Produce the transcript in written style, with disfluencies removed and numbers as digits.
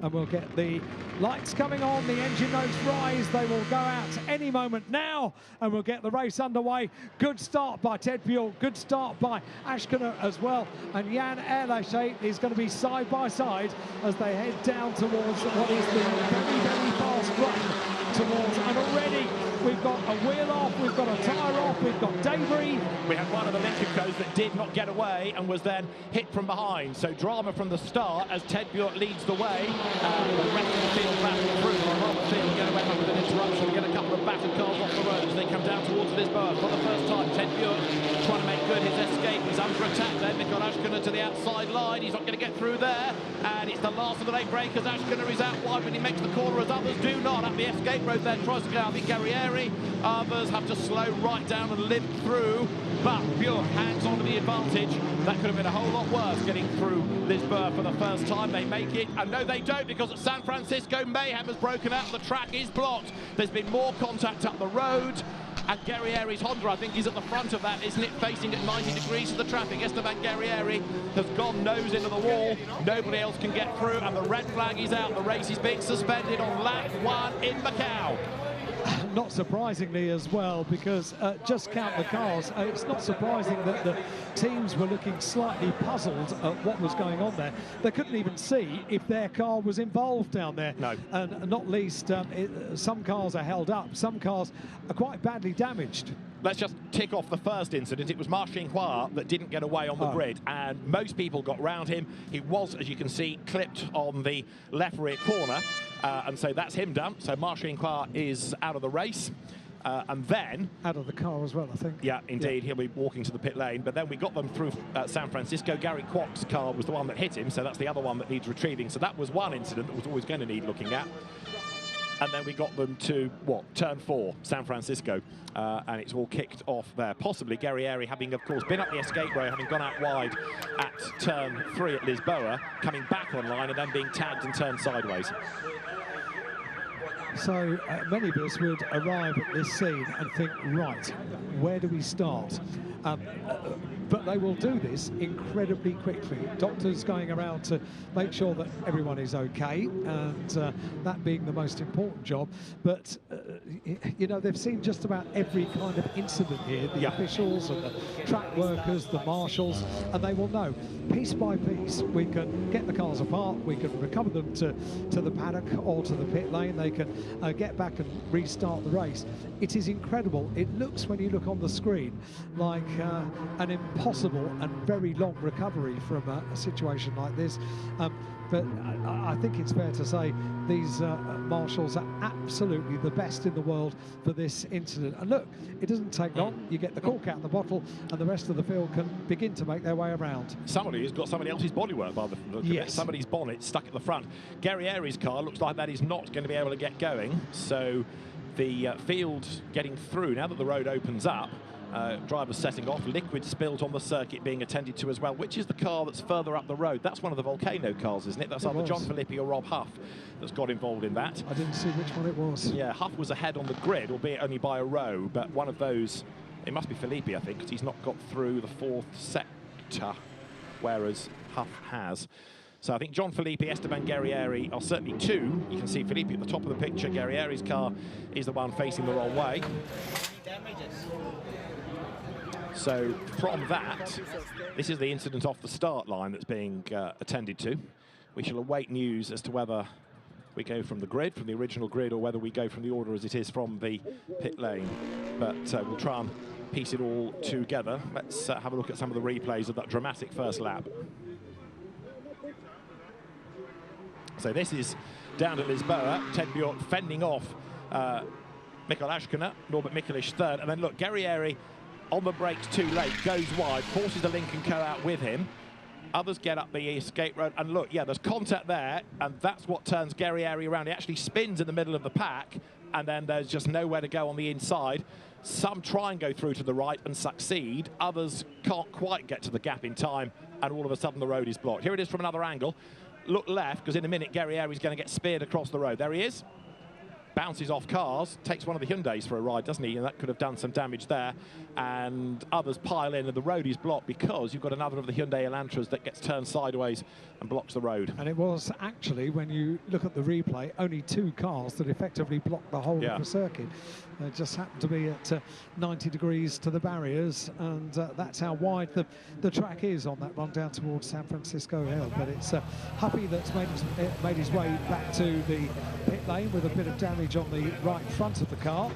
and we'll get the lights coming on, the engine notes rise, they will go out any moment now, and we'll get the race underway. Good start by Ted Buell, good start by Ashkenaut as well, and Jan Erlache is going to be side by side as they head down towards what is the very, very fast run towards, and already we've got a wheel off, we've got a tyre off, we've got debris. We had one of the Linkicos that did not get away and was then hit from behind. So drama from the start as Ted Buell leads the way. The rest of the field battling through. I rather feel we go out with an interruption. We get a couple of battered cars off the road as they come down towards Lisboa. For the first time, Ted Buell trying to make good his escape. He's under attack there. Mikhail Ashkenaut to the outside line. He's not going to get through there. And it's the last of the late breakers. Ashkenaut is out wide when he makes the corner as others do not. At the escape road there, tries to go out. I think Guerrieri. Others have to slow right down and limp through. But Buell hangs on to the advantage. That could have been a whole lot worse getting through Lisboa for the first time. They make it, and no they don't, because at San Francisco mayhem has broken out. The track is blocked. There's been more contact up the road. And Guerrieri's Honda, I think, is at the front of that, isn't it? Facing at 90 degrees to the traffic. Esteban Guerrieri has gone nose into the wall. Nobody else can get through, and the red flag is out. The race is being suspended on lap 1 in Macau. Not surprisingly as well, because just count the cars. It's not surprising that the teams were looking slightly puzzled at what was going on there. They couldn't even see if their car was involved down there. No. And not least, some cars are held up, some cars are quite badly damaged. Let's just tick off the first incident. It was Marcin Hua that didn't get away on the grid, and most people got round him. He was, as you can see, clipped on the left rear corner, and so that's him done. So Marcin Hua is out of the race. And then... out of the car as well, I think. Yeah, indeed. Yeah. He'll be walking to the pit lane. But then we got them through San Francisco. Gary Kwok's car was the one that hit him, so that's the other one that needs retrieving. So that was one incident that was always going to need looking at. And then we got them to, what, turn 4, San Francisco. And it's all kicked off there. Possibly Guerrieri having, of course, been up the escape road, having gone out wide at turn 3 at Lisboa, coming back online and then being tagged and turned sideways. So many of us would arrive at this scene and think, right, where do we start? But they will do this incredibly quickly. Doctors going around to make sure that everyone is okay, and that being the most important job. But, you know, they've seen just about every kind of incident here, the officials and the track workers, the marshals, and they will know, piece by piece, we can get the cars apart, we can recover them to the paddock or to the pit lane, they can get back and restart the race. It is incredible. It looks, when you look on the screen, like an impossible and very long recovery from a situation like this. But I think it's fair to say these marshals are absolutely the best in the world for this incident. And look, it doesn't take long. You get the cork out of the bottle, and the rest of the field can begin to make their way around. Somebody has got somebody else's bodywork by the look of it. Somebody's bonnet stuck at the front. Guerrieri's car looks like that is not going to be able to get going. So the field getting through, now that the road opens up, drivers setting off, liquid spilt on the circuit being attended to as well. Which is the car that's further up the road? That's one of the Volcano cars, isn't it? That's either John Filippi or Rob Huff that's got involved in that. I didn't see which one it was. Yeah, Huff was ahead on the grid, albeit only by a row, but one of those, it must be Filippi, I think, because he's not got through the 4th sector, whereas Huff has. So I think John Filippi, Esteban Guerrieri are certainly two. You can see Filippi at the top of the picture. Guerrieri's car is the one facing the wrong way. So from that, this is the incident off the start line that's being attended to. We shall await news as to whether we go from the grid, from the original grid, or whether we go from the order as it is from the pit lane. But we'll try and piece it all together. Let's have a look at some of the replays of that dramatic first lap. So this is down at Lisboa. Ted Buell fending off Mikhail Ashkenaut, Norbert Mikelish third. And then look, Guerrieri on the brakes too late, goes wide, forces the Lincoln Co out with him. Others get up the escape road, and look, yeah, there's contact there, and that's what turns Guerrieri around. He actually spins in the middle of the pack, and then there's just nowhere to go on the inside. Some try and go through to the right and succeed. Others can't quite get to the gap in time, and all of a sudden the road is blocked. Here it is from another angle. Look left, because in a minute Guerrieri's going to get speared across the road. There he is. bounces off cars, takes one of the Hyundais for a ride, doesn't he? And that could have done some damage there. And others pile in, and the road is blocked because you've got another of the Hyundai Elantras that gets turned sideways and blocks the road. And it was actually, when you look at the replay, only 2 cars that effectively blocked the whole of the circuit. It just happened to be at 90 degrees to the barriers, and that's how wide the track is on that run down towards San Francisco Hill. But it's Huppy that's made his way back to the pit lane with a bit of damage on the right front of the car.